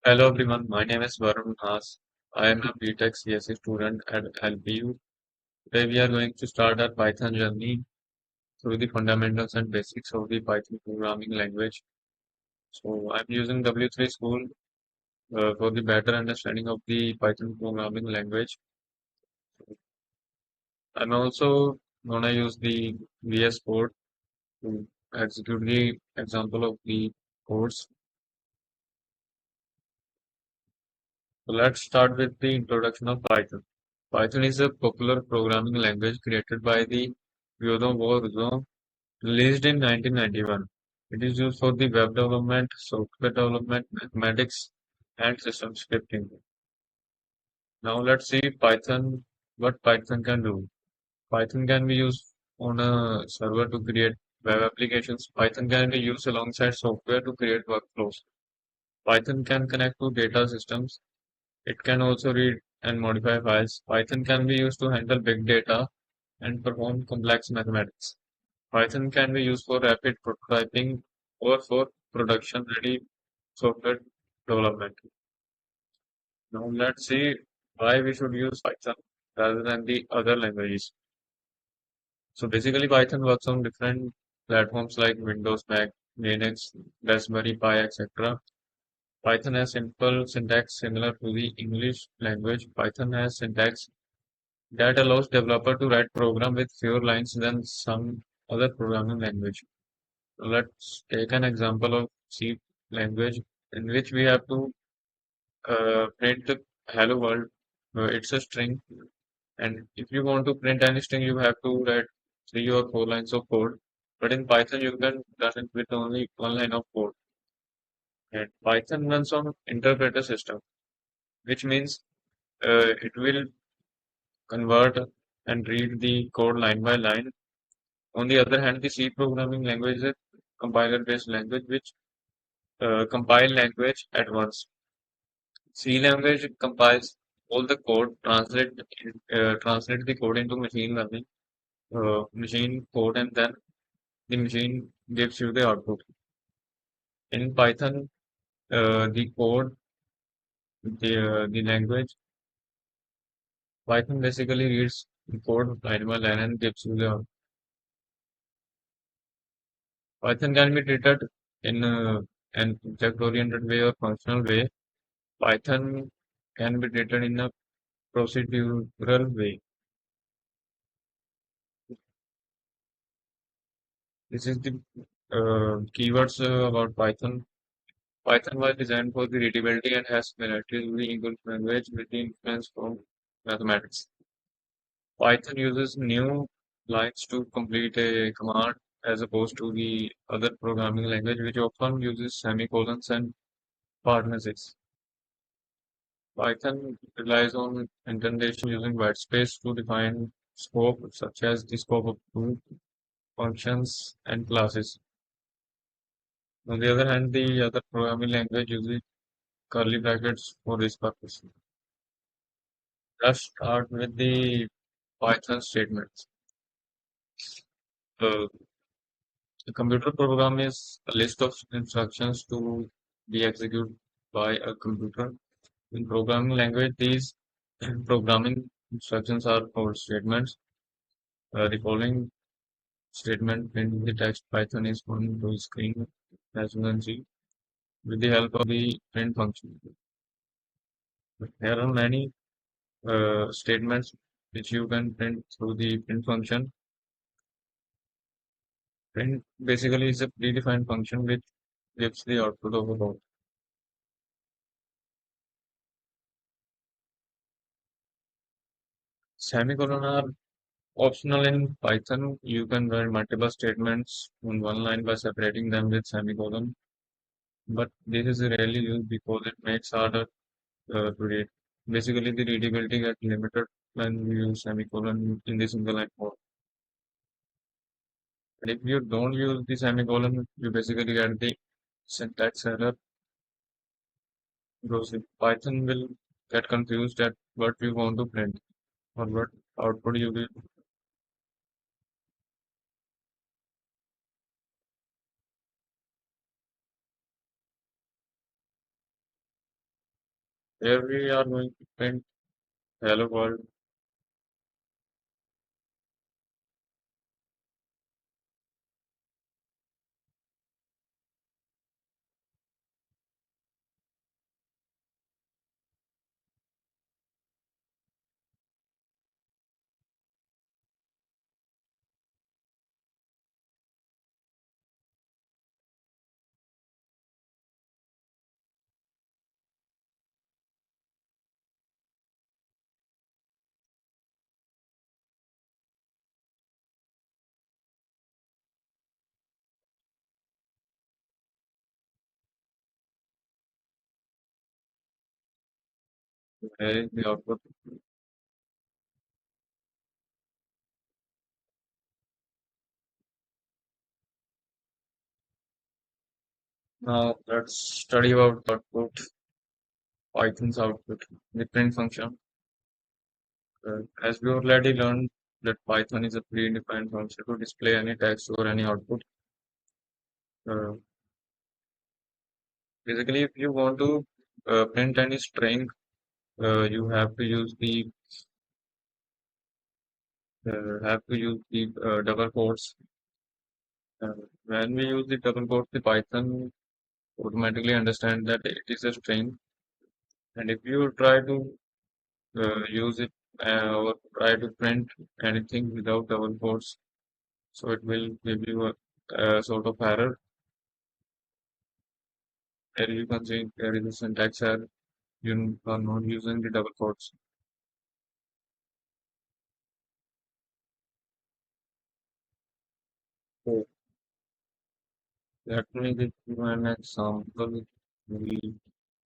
Hello everyone, my name is Varun Has. I am a BTech CSE student at LPU. Today we are going to start our Python journey through the fundamentals and basics of the Python programming language. So I'm using W3 School for the better understanding of the Python programming language. I'm also gonna use the VS Code to execute the example of the codes. So let's start with the introduction of Python. Python is a popular programming language created by the Vyodovor released in 1991. It is used for the web development, software development, mathematics, and system scripting. Now let's see what Python can do. Python can be used on a server to create web applications. Python can be used alongside software to create workflows. Python can connect to data systems. It can also read and modify files. Python can be used to handle big data and perform complex mathematics. Python can be used for rapid prototyping or for production-ready software development. Now let's see why we should use Python rather than the other languages. So basically Python works on different platforms like Windows, Mac, Linux, Raspberry Pi, etc. Python has simple syntax similar to the English language. Python has syntax that allows developer to write program with fewer lines than some other programming language. Let's take an example of C language in which we have to print the hello world. It's a string, and if you want to print any string, you have to write 3 or 4 lines of code. But in Python, you can run it with only one line of code. And Python runs on interpreter system, which means it will convert and read the code line by line. On the other hand, the C programming language is a compiler-based language which compile language at once. C language compiles all the code, translate the code into machine learning, machine code, and then the machine gives you the output. In Python, the code, the language, Python basically reads the code line by line and gives you the output. Python can be treated in an object-oriented way or functional way. Python can be treated in a procedural way. This is the keywords about Python. Python was designed for the readability and has similarities with the English language with the influence from mathematics. Python uses new lines to complete a command as opposed to the other programming language which often uses semicolons and parentheses. Python relies on indentation using whitespace to define scope such as the scope of group, functions, and classes. On the other hand, the other programming language uses curly brackets for this purpose. Let's start with the Python statements. Uh, the computer program is a list of instructions to be executed by a computer. In programming language, these programming instructions are called statements. The following statement in the text Python is going to screen as you can see with the help of the print function. There are many statements which you can print through the print function. Print basically is a predefined function which gives the output of a code. Semicolon are optional in Python. You can write multiple statements on one line by separating them with semicolon, but this is rarely used because it makes harder to read. Basically, the readability gets limited when you use semicolon in the single line code. And if you don't use the semicolon, you basically get the syntax error because Python will get confused at what you want to print or what output you will. Here we are going to print hello world. Here is the output. Now let's study about output, Python's output, the print function. As we already learned that Python is a predefined function to display any text or any output. Uh, Basically, if you want to print any string, you have to use the double quotes. Uh, when we use the double quotes, the Python automatically understand that it is a string, and if you try to use it or try to print anything without double quotes, so it will give you a sort of error. Here you can see there is a syntax error. You are not using the double quotes. So let me give you an example. Maybe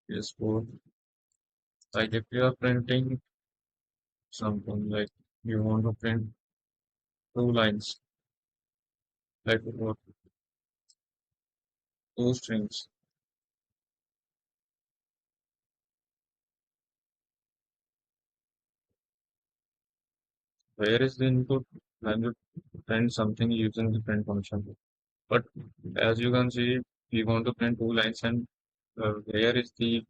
yes, for like if you are printing something like you want to print two lines, like two strings. Where is the input when you print something using the print function? But as you can see, we want to print two lines, and where is they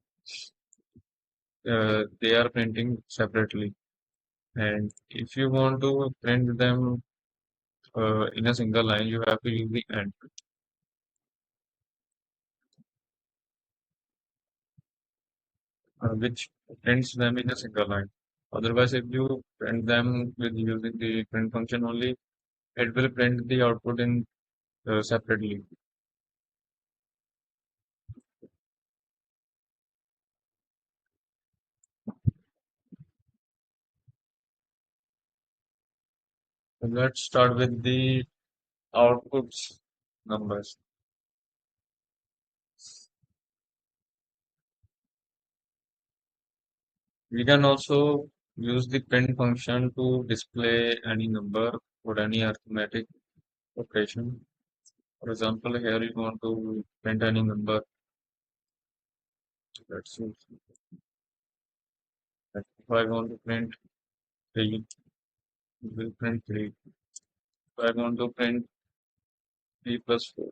are printing separately. And if you want to print them in a single line, you have to use the AND, which prints them in a single line. Otherwise, if you print them with using the print function only, it will print the output in separately. So let's start with the outputs numbers. We can also use the print function to display any number or any arithmetic operation. For example, here you want to print any number. Let's see. If I want to print 3, it will print 3. If I want to print 3 plus 4,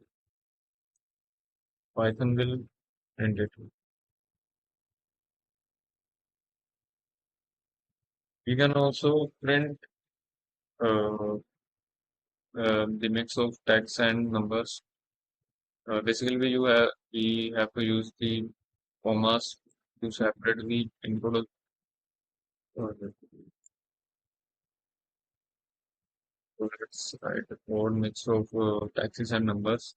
Python will print it. We can also print uh, the mix of text and numbers. Basically, we have to use the commas to separate the input. Uh, so let's write a code mix of taxes and numbers.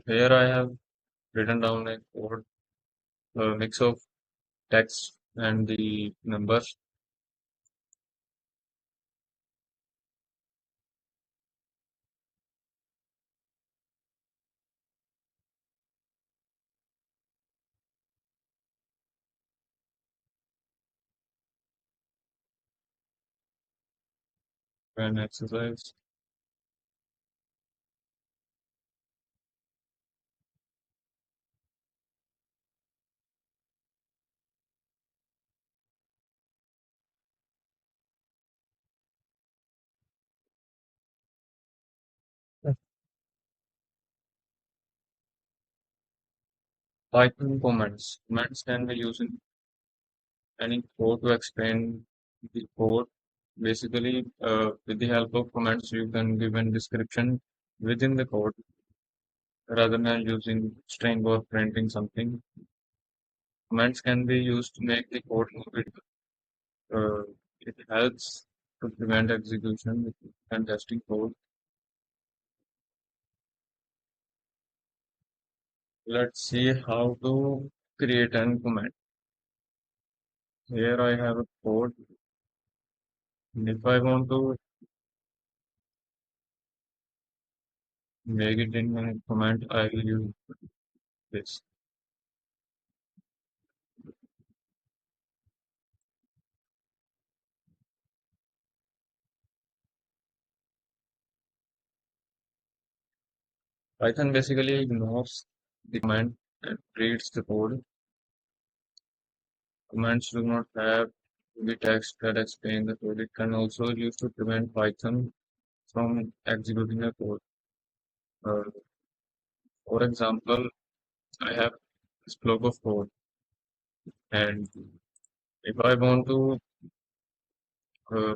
Here I have written down a code mix of text and the numbers. An exercise. Python comments. Comments can be used in any code to explain the code. Basically, with the help of comments, you can give a description within the code rather than using string or printing something. Comments can be used to make the code more readable. It helps to prevent execution and testing code. Let's see how to create an comment. Here I have a code. And if I want to make it in a comment, I will use this. Python basically ignores the command and reads the code. Commands do not have the text that explain the code. It can also use to prevent Python from executing a code. Uh, for example, I have this block of code, and if I want to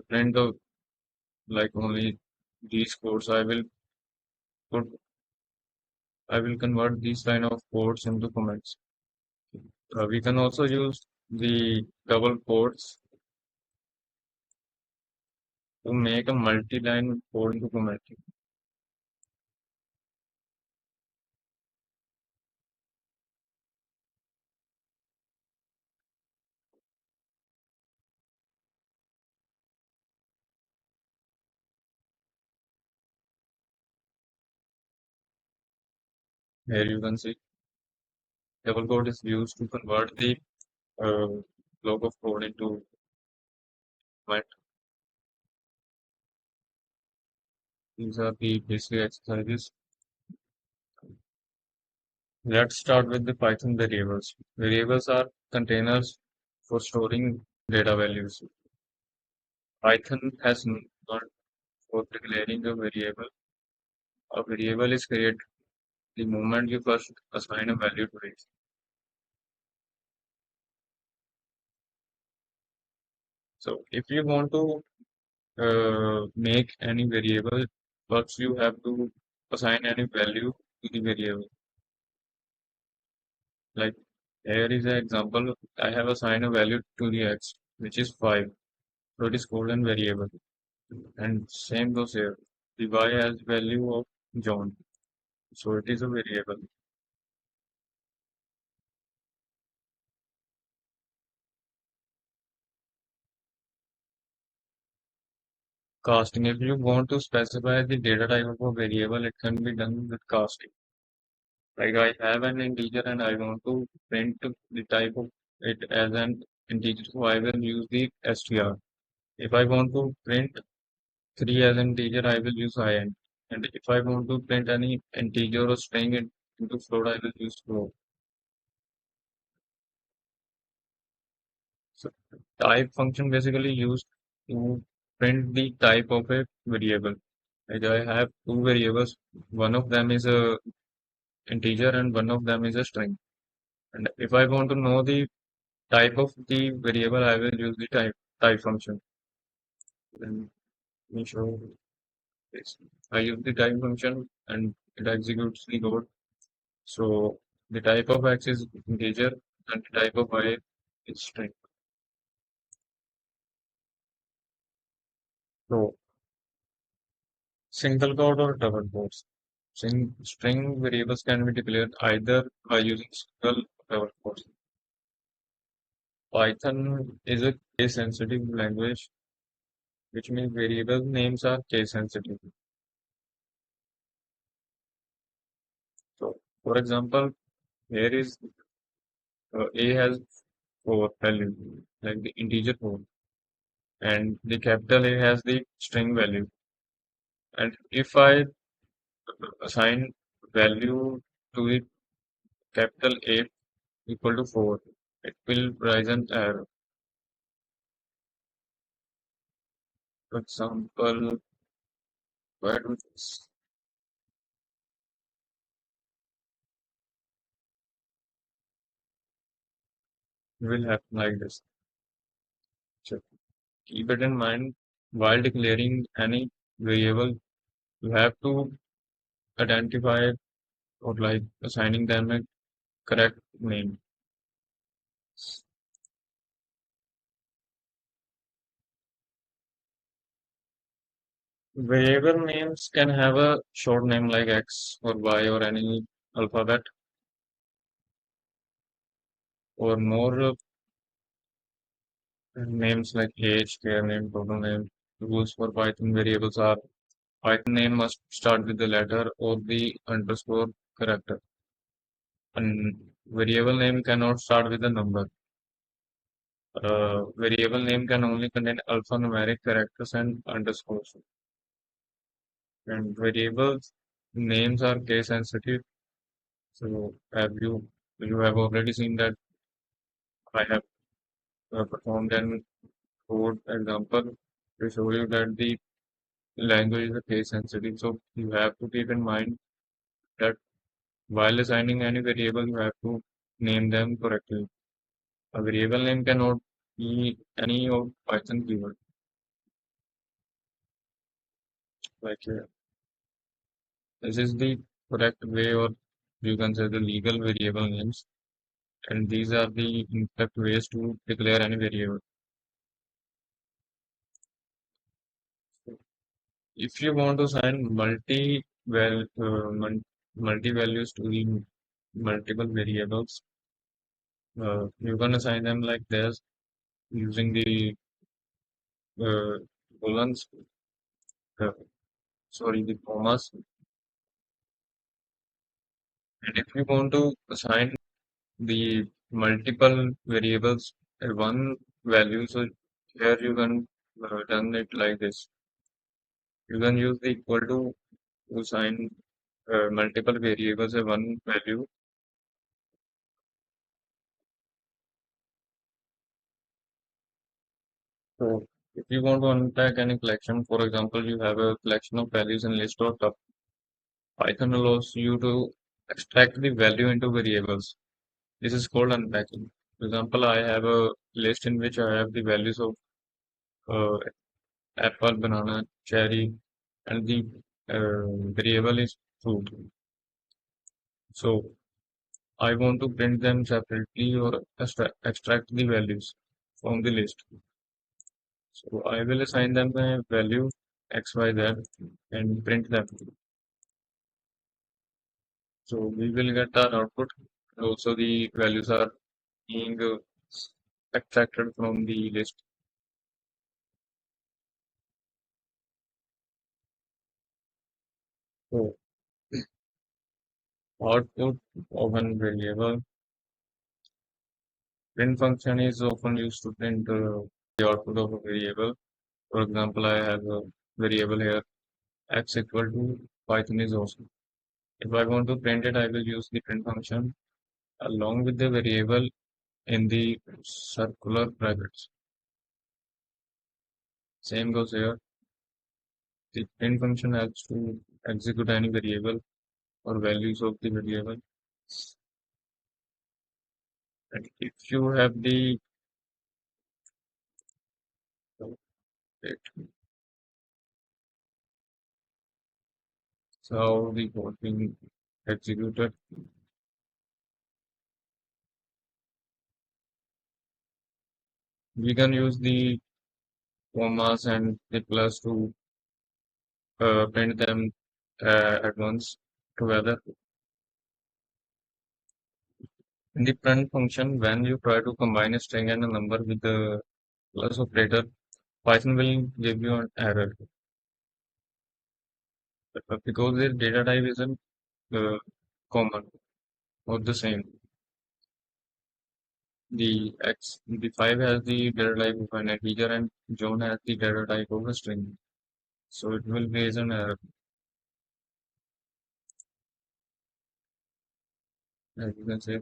print the like only these codes, put I will convert these line of codes into comments. We can also use the double quotes to make a multi-line code into comment. Here you can see double quote is used to convert the uh, block of code into comment. These are the basic exercises. Let's start with the Python variables. Variables are containers for storing data values. Python has not for declaring a variable. A variable is created the moment you first assign a value to it. So if you want to make any variable, first you have to assign any value to the variable. Like here is an example. I have assigned a value to the x, which is 5. So it is called a variable. And same goes here. The y has value of John. So it is a variable. Casting. If you want to specify the data type of a variable, it can be done with casting. Like I have an integer and I want to print the type of it as an integer, so I will use the str. If I want to print 3 as an integer, I will use int. And if I want to print any integer or string it into float, I will use float. So type function basically used to print the type of a variable. Like I have two variables, one of them is a integer and one of them is a string. And if I want to know the type of the variable, I will use the type function. Then let me show this. I use the type function and it executes the code. So the type of x is integer and the type of y is string. So single quote or double quotes. String variables can be declared either by using single or double quotes. Python is a case sensitive language, which means variable names are case sensitive. So for example, here is A has 4 value, like the integer 4, and the capital A has the string value. And if I assign value to the capital A equal to 4, it will rise an error. For example, where do this? will happen like this. So keep it in mind while declaring any variable, you have to identify or like assigning them a correct name. Variable names can have a short name like X or Y or any alphabet or more names like age, care name, total name. Rules for Python variables are Python name must start with the letter or the underscore character. And variable name cannot start with a number. Variable name can only contain alphanumeric characters and underscores. And variables names are case sensitive. So you have already seen that I have performed an code example to show you that the language is a case sensitive. So you have to keep in mind that while assigning any variable, you have to name them correctly. A variable name cannot be any of Python keyword. Like this is the correct way, or you can say the legal variable names, and these are the incorrect ways to declare any variable. If you want to assign multi values to the multiple variables, you can assign them like this using the uh, colons, uh, sorry, the commas. And if you want to assign the multiple variables at one value, so here you can done it like this. You can use the equal to assign multiple variables at one value. So if you want to unpack any collection, for example, you have a collection of values in list or tuple. Python allows you to extract the value into variables. This is called unpacking. For example, I have a list in which I have the values of uh, apple, banana, cherry, and the variable is fruit. So I want to print them separately or extract the values from the list. So I will assign them a value x, y, z and print them. So we will get our output. Also, the values are being extracted from the list. So output of an variable. Print function is often used to print the output of a variable. For example, I have a variable here x equal to Python is awesome. If I want to print it, I will use the print function along with the variable in the circular brackets. Same goes here. The print function helps to execute any variable or values of the variable. And if you have the wait, so how the code being executed, we can use the commas and the plus to print them at once together. In the print function, when you try to combine a string and a number with the plus operator, Python will give you an error because the data type isn't common or the same. The 5 has the data type of an integer and John has the data type of a string. So it will raise an error, as you can say.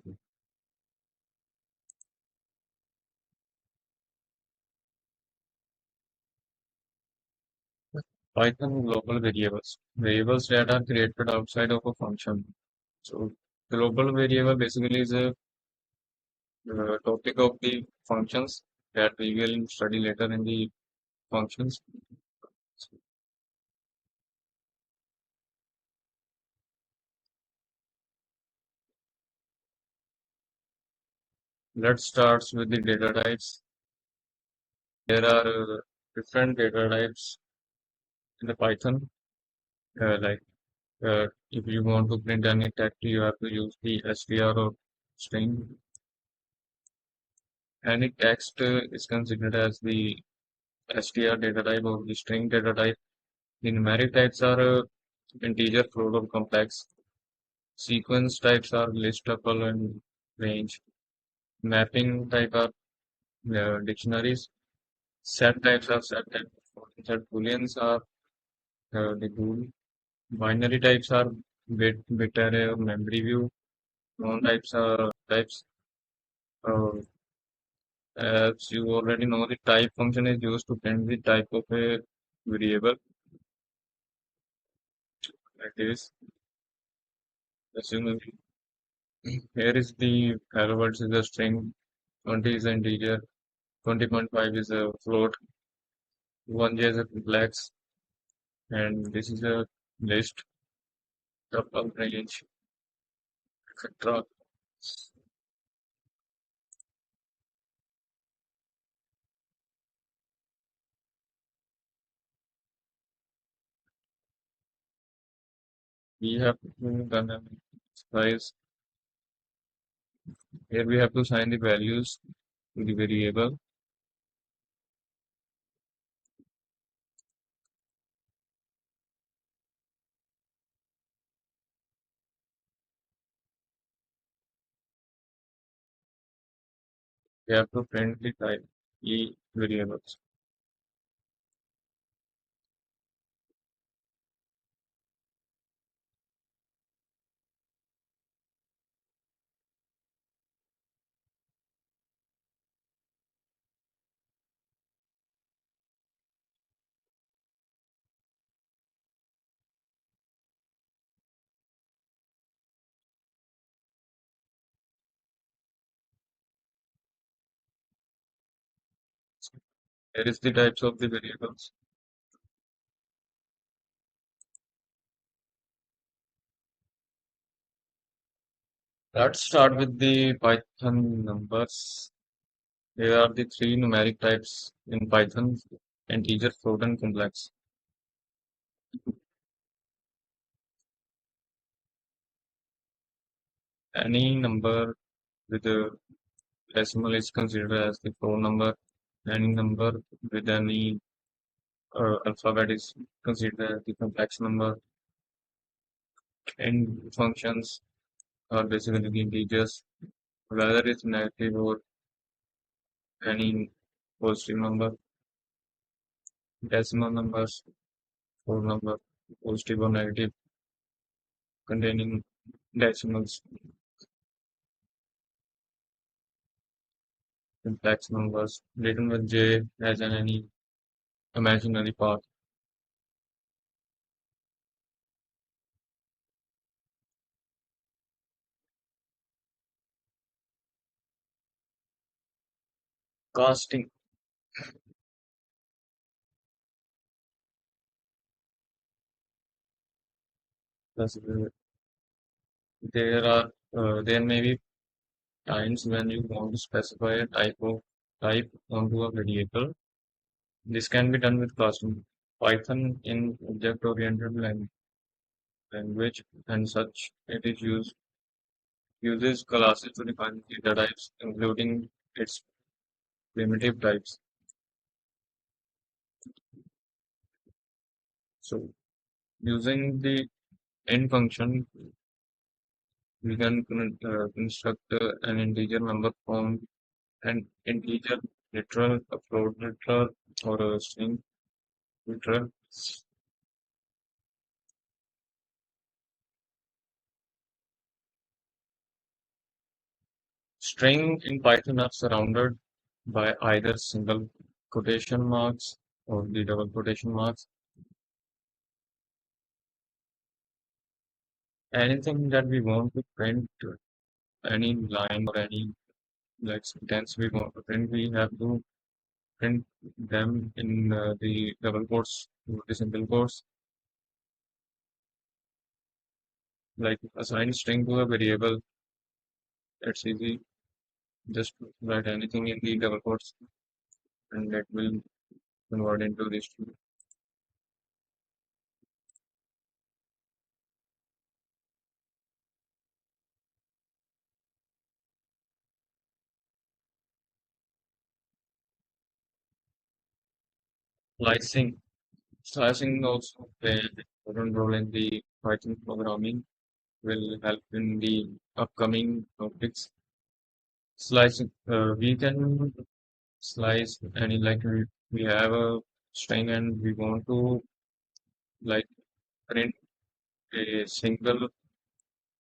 Python global variables. Variables that are created outside of a function. So global variable basically is a topic of the functions that we will study later in the functions. Let's start with the data types. There are different data types in the Python. Like if you want to print any text, you have to use the str or string. Any text is considered as the str data type or the string data type. The numeric types are integer, float, or complex. Sequence types are list, tuple, and range. Mapping type are dictionaries. Set types are set type. Set booleans are the bool. Binary types are bit array or memory view. Non types are types. Uh, as you already know, the type function is used to print the type of a variable like this. Assume here is the hello world is a string, 20 is an integer, 20.5 is a float, 1j is a complex, and this is a list, tuple, range, etc. We have to dynamic size. Here we have to assign the values to the variable. We have to print the type e variables. Here is the types of the variables. Let's start with the Python numbers. Here are the three numeric types in Python: integer, float, and complex. Any number with a decimal is considered as the float number. Any number with any alphabet is considered as the complex number. And functions are basically the integers, whether it's negative or any positive number. Decimal numbers, float number, positive or negative, containing decimals. Complex numbers written with J as an any imaginary part. Casting. Thus, there may be times when you want to specify a type onto a variable. This can be done with casting. Python in object-oriented language and such it is used uses classes to define data types, including its primitive types. So using the end function, we can construct an integer number from an integer literal, a float literal, or a string literal. String in Python are surrounded by either single quotation marks or the double quotation marks. Anything that we want to print, any line or any like sentence we want to print, we have to print them in the double quotes, the single quotes, like assign string to a variable. It's easy. Just write anything in the double quotes and that will convert into this string. Slicing. Slicing also plays an important role in the Python programming, will help in the upcoming topics. Slicing, we can slice any like we have a string and we want to like print a single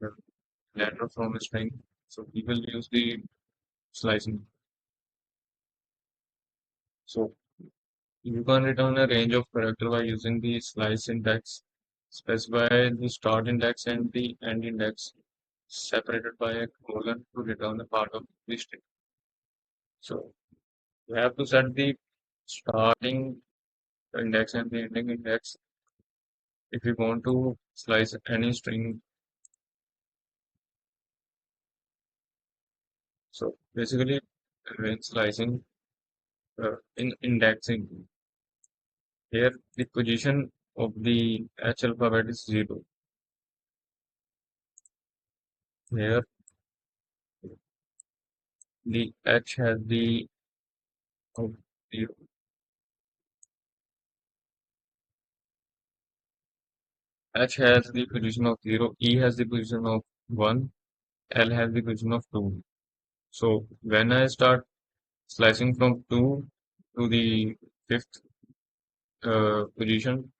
uh, letter from a string. So we will use the slicing. So you can return a range of character by using the slice syntax. Specify the start index and the end index separated by a colon to return a part of the string. So you have to set the starting index and the ending index if you want to slice any string. So basically, when slicing, in indexing, here the position of the H alphabet is 0. Here the H has the of 0. H has the position of 0, E has the position of 1, L has the position of 2. So when I start slicing from 2 to the fifth position,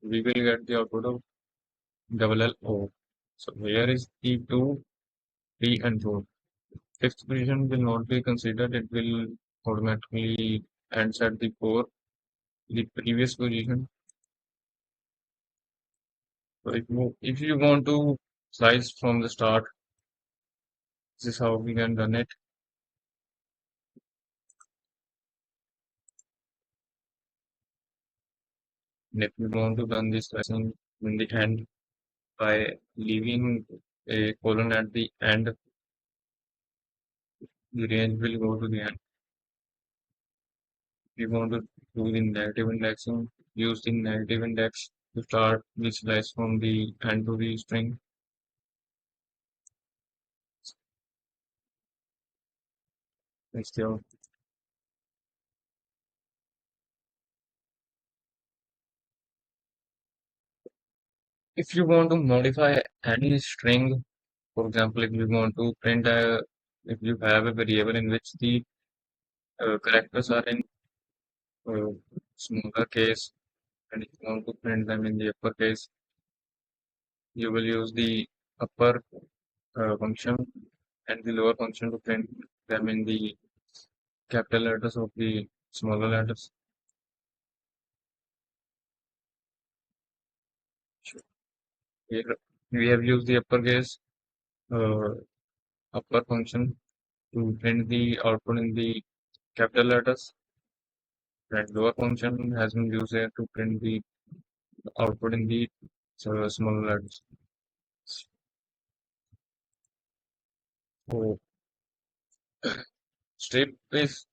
we will get the output of double L O. So here is the 2, 3 and 4. Fifth position will not be considered, it will automatically ends at the 4, the previous position. So if you want to slice from the start, this is how we can run it. And if you want to run this slicing in the end by leaving a colon at the end, the range will go to the end. If you want to do the negative indexing, use the negative index to start the slice from the end to the string. Next here. If you want to modify any string, for example, if you want to print if you have a variable in which the characters are in uh, smaller case, and if you want to print them in the upper case, you will use the upper function and the lower function to print them in the capital letters of the smaller letters. Here we have used the uh, upper function to print the output in the capital letters, and lower function has been used here to print the output in the smaller letters. So strip is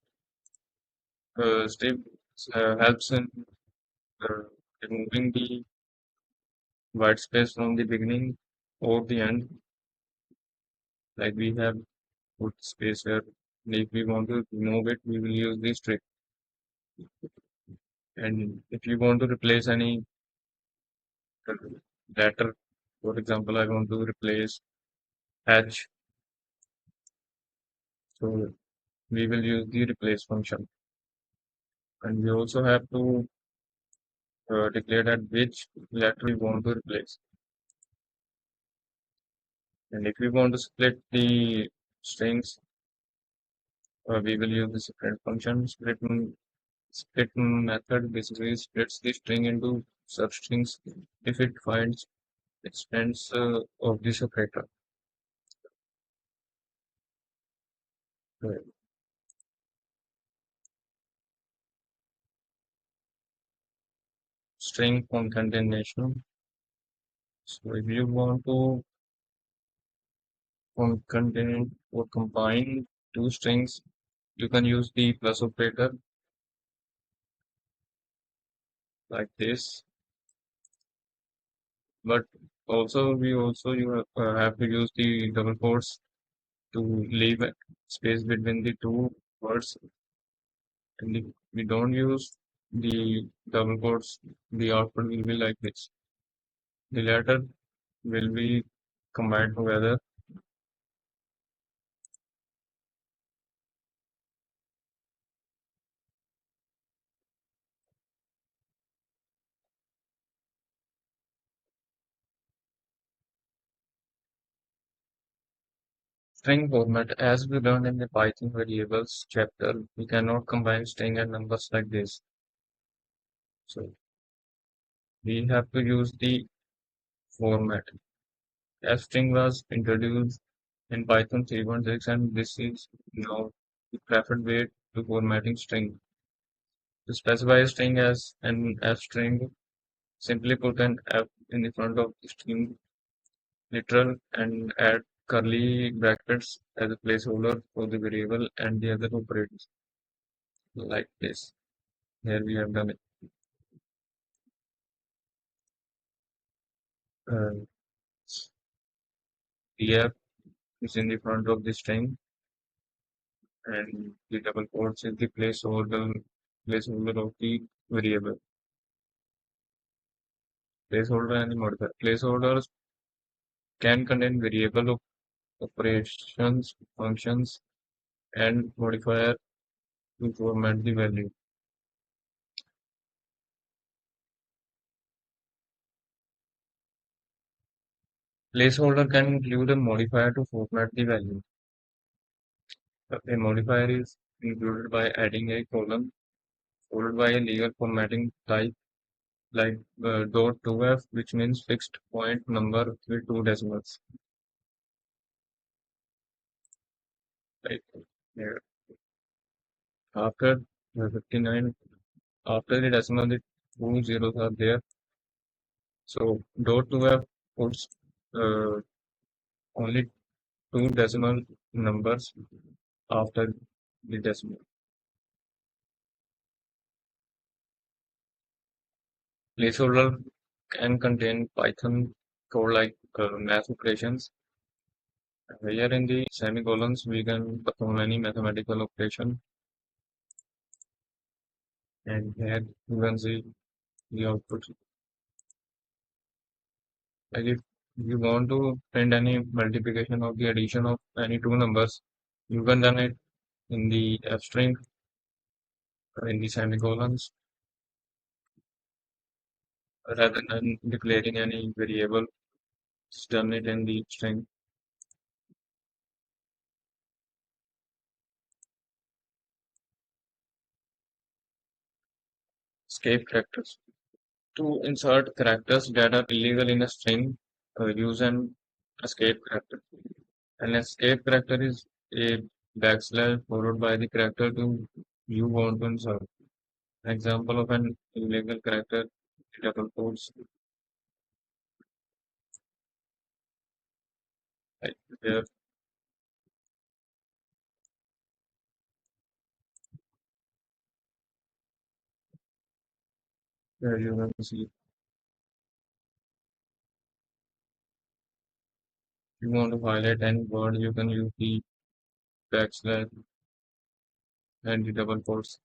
strip helps in uh, removing the white space from the beginning or the end. Like we have put space here. And if we want to remove it, we will use the strip. And if you want to replace any uh, letter, for example, I want to replace H, so we will use the replace function. And we also have to declare that which letter we want to replace. And if we want to split the strings, we will use the separate function. Split method basically splits the string into substrings if it finds extents of the separator. uh, string concatenation. So if you want to concatenate or combine two strings, you can use the plus operator like this. But also we also have to use the double quotes to leave a space between the two words. And if we don't use the double quotes, the output will be like this. The latter will be combined together. String format, as we learned in the Python variables chapter, we cannot combine string and numbers like this. So we have to use the format. F string was introduced in Python 3.6 and this is now the preferred way to formatting string. To specify a string as an F string, simply put an F in the front of the string literal and add curly brackets as a placeholder for the variable and the other operators like this. Here we have done it. Uh, the F is in the front of the string and the double quotes is the placeholder of the variable. Placeholder and the modifier. Placeholders can contain variable operations, functions, and modifier to format the value. Placeholder can include a modifier to format the value. A modifier is included by adding a colon followed by a legal formatting type like .2f, which means fixed point number with two decimals. Right here. After 59, after the decimal, the two zeros are there. So .2f puts uh, only two decimal numbers after the decimal. Placeholder can contain Python code like math operations. Here in the semicolons, we can perform any mathematical operation. And here you can see the output. Like if you want to print any multiplication of the addition of any two numbers, you can done it in the F string or in the semicolons rather than declaring any variable. Just done it in the string. Escape characters. To insert characters that are illegal in a string, use an escape character. An escape character is a backslash followed by the character to you want to insert. An example of an illegal character, double quotes, like here, where you can see. If you want to highlight any word, you can use the backslash and the double quotes.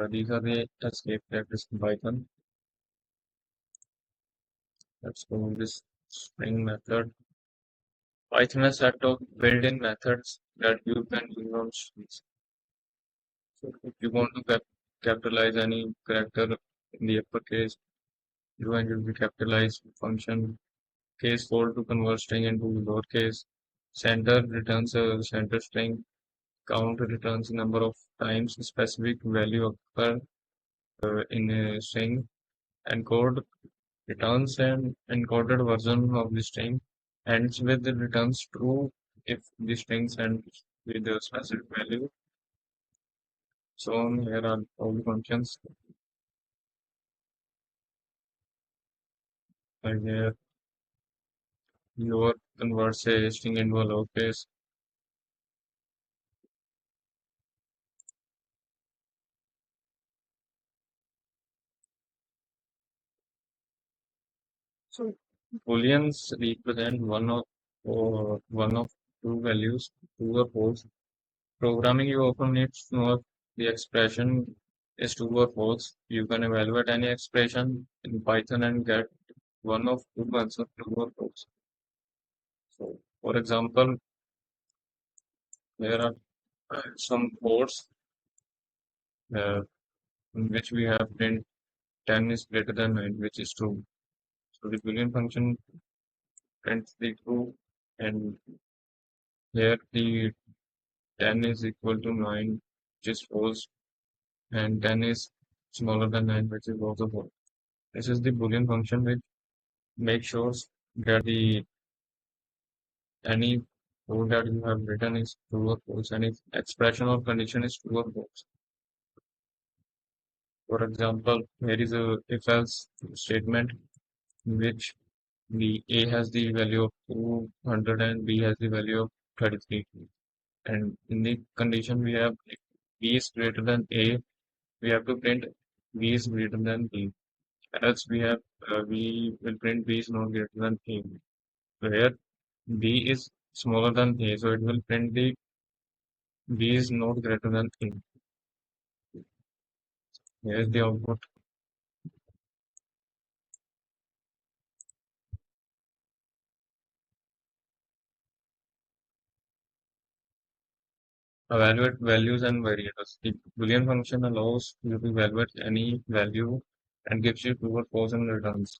These are the escape characters in Python. Let's go with this string method. Python has set of built-in methods that you can use on strings. So if you want to capitalize any character in the uppercase, you can use the capitalize function. Case fold to convert string into lowercase. Center returns a center string. Count returns number of times a specific value occur in a string. encode returns an encoded version of the string, ends with the returns true if the string ends with a specific value. So here are all the functions. And here your converts a string into a lowercase. So booleans represent one of two values, true or false. Programming you often need to know if the expression is true or false. You can evaluate any expression in Python and get one of two answers, true or false. So, for example, there are some codes uh, in which we have print 10 is greater than 9, which is true. So the Boolean function prints the true, and here the 10 is equal to 9, which is false, and 10 is smaller than 9, which is also false. This is the Boolean function which makes sure that the any code that you have written is true or false, and if expression or condition is true or false. For example, here is a if-else statement in which the A has the value of 200 and B has the value of 33. And in the condition we have if B is greater than A, we have to print B is greater than B. Else we will print B is not greater than A. So here B is smaller than A, so it will print the B is not greater than A. Here is the output. Evaluate values and variables. The Boolean function allows you to evaluate any value and gives you true or false and returns.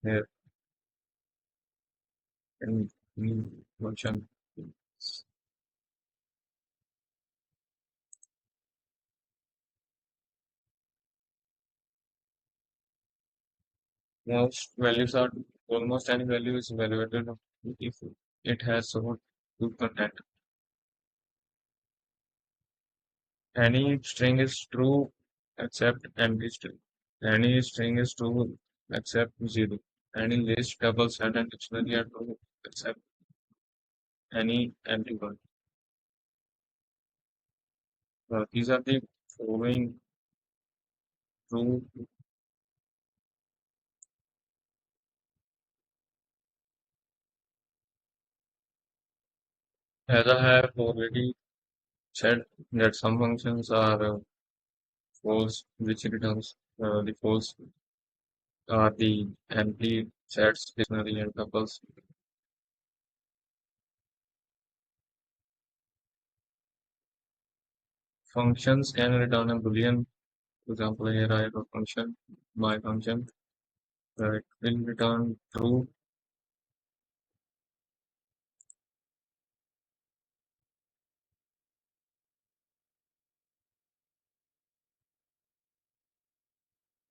Here in the function. Most values are almost any value is evaluated if it has so good content. Any string is true except empty string. Any string is true except zero. Any list, double set, and dictionary are true except any empty one. These are the following true. As I have already said that some functions are false, which returns the false are the empty sets, dictionary, and tuples. Functions can return a boolean. For example, here I have a function, my function, it will return true.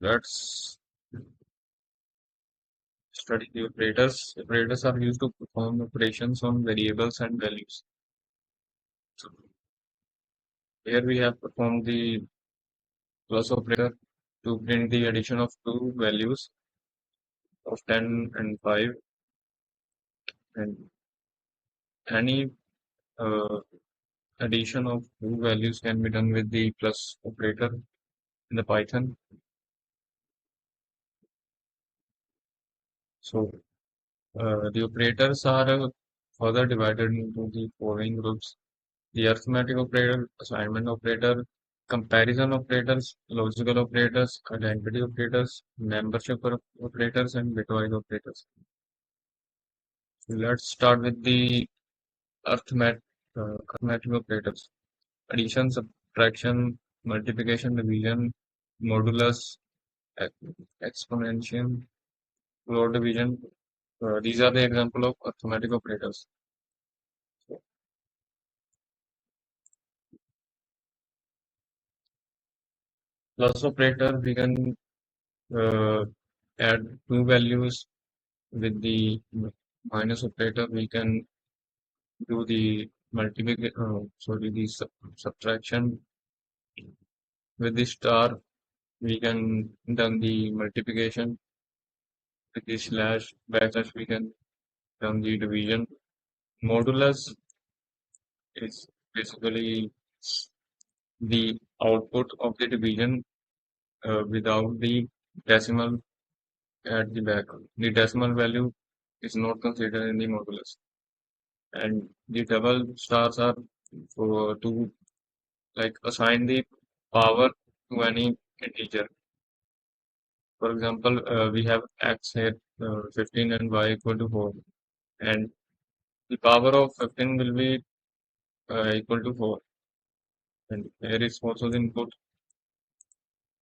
Let's study the operators. Operators are used to perform operations on variables and values. So here we have performed the plus operator to print the addition of two values of 10 and 5, and any uh, addition of two values can be done with the plus operator in the Python. So the operators are further divided into the following groups: the arithmetic operator, assignment operator, comparison operators, logical operators, identity operators, operators, and bitwise operators. So let's start with the arithmetic, arithmetic operators: addition, subtraction, multiplication, division, modulus, exponential, floor division. These are the example of arithmetic operators. So, plus operator we can uh, add two values with the minus operator, we can do the multiplication, sorry, the subtraction. With the star, we can done the multiplication. With the slash, backslash, we can done the division. Modulus is basically the output of the division without the decimal at the back. The decimal value is not considered in the modulus. And the double stars are for to like assign the power to any integer. For example, we have x here 15 and y equal to 4, and the power of 15 will be equal to 4, and here is also the input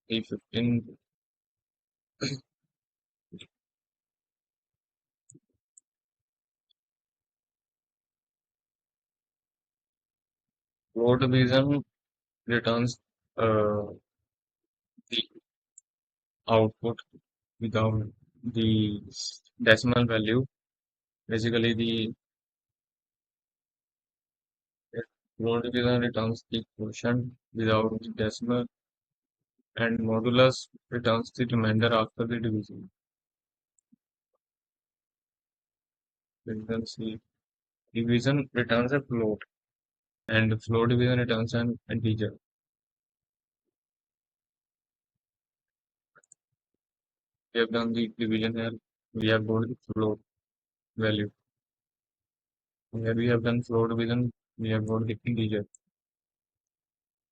the 15 float division returns the output without the decimal value. Basically, the float division returns the quotient without the decimal, and modulus returns the remainder after the division. Division division returns a float, and float division returns an integer. We have done the division here. We have got the float value. Here we have done float division. We have got the integer.